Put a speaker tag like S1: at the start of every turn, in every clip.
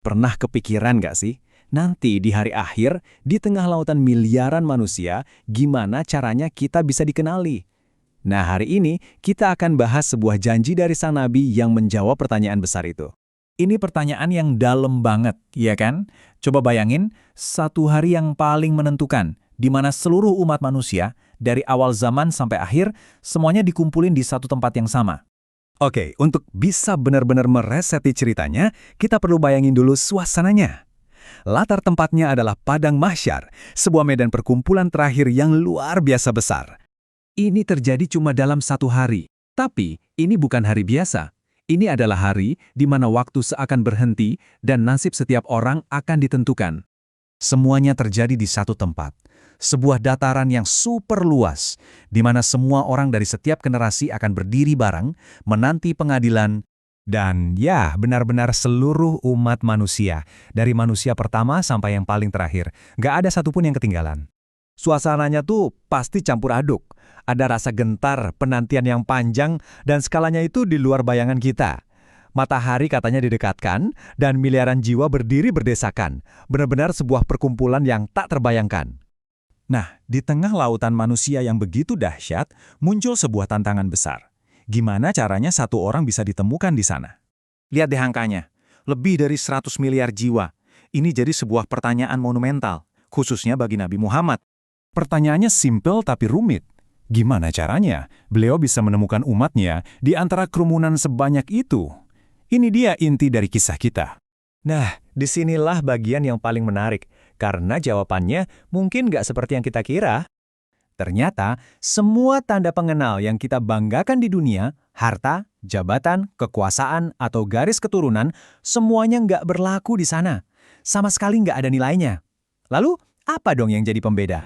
S1: Pernah kepikiran nggak sih? Nanti di hari akhir, di tengah lautan miliaran manusia, gimana caranya kita bisa dikenali? Nah, hari ini kita akan bahas sebuah janji dari sang nabi yang menjawab pertanyaan besar itu.
S2: Ini pertanyaan yang dalam banget, ya kan? Coba bayangin, satu hari yang paling menentukan, di mana seluruh umat manusia, dari awal zaman sampai akhir, semuanya dikumpulin di satu tempat yang sama.
S1: Oke, untuk bisa benar-benar mereseti ceritanya, kita perlu bayangin dulu suasananya. Latar tempatnya adalah Padang Mahsyar, sebuah medan perkumpulan terakhir yang luar biasa besar. Ini terjadi cuma dalam satu hari, tapi ini bukan hari biasa. Ini adalah hari di mana waktu seakan berhenti dan nasib setiap orang akan ditentukan. Semuanya terjadi di satu tempat, sebuah dataran yang super luas, di mana semua orang dari setiap generasi akan berdiri bareng, menanti pengadilan, dan ya, benar-benar seluruh umat manusia, dari manusia pertama sampai yang paling terakhir, nggak ada satupun yang ketinggalan. Suasananya tuh pasti campur aduk. Ada rasa gentar, penantian yang panjang, dan skalanya itu di luar bayangan kita. Matahari katanya didekatkan, dan miliaran jiwa berdiri berdesakan. Benar-benar sebuah perkumpulan yang tak terbayangkan. Nah, di tengah lautan manusia yang begitu dahsyat, muncul sebuah tantangan besar. Gimana caranya satu orang bisa ditemukan di sana? Lihat deh angkanya, lebih dari 100 miliar jiwa. Ini jadi sebuah pertanyaan monumental, khususnya bagi Nabi Muhammad. Pertanyaannya simpel tapi rumit. Gimana caranya beliau bisa menemukan umatnya di antara kerumunan sebanyak itu? Ini dia inti dari kisah kita. Nah, disinilah bagian yang paling menarik, karena jawabannya mungkin nggak seperti yang kita kira. Ternyata, semua tanda pengenal yang kita banggakan di dunia, harta, jabatan, kekuasaan, atau garis keturunan, semuanya nggak berlaku di sana. Sama sekali nggak ada nilainya. Lalu, apa dong yang jadi pembeda?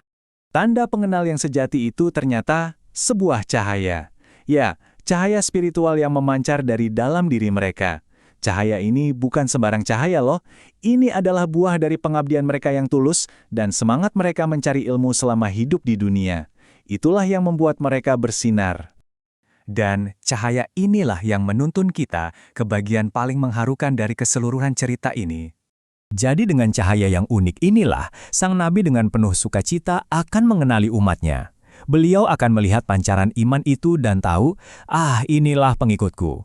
S1: Tanda pengenal yang sejati itu ternyata sebuah cahaya. Ya, cahaya spiritual yang memancar dari dalam diri mereka. Cahaya ini bukan sembarang cahaya loh. Ini adalah buah dari pengabdian mereka yang tulus dan semangat mereka mencari ilmu selama hidup di dunia. Itulah yang membuat mereka bersinar. Dan cahaya inilah yang menuntun kita ke bagian paling mengharukan dari keseluruhan cerita ini. Jadi dengan cahaya yang unik inilah, sang nabi dengan penuh sukacita akan mengenali umatnya. Beliau akan melihat pancaran iman itu dan tahu, inilah pengikutku.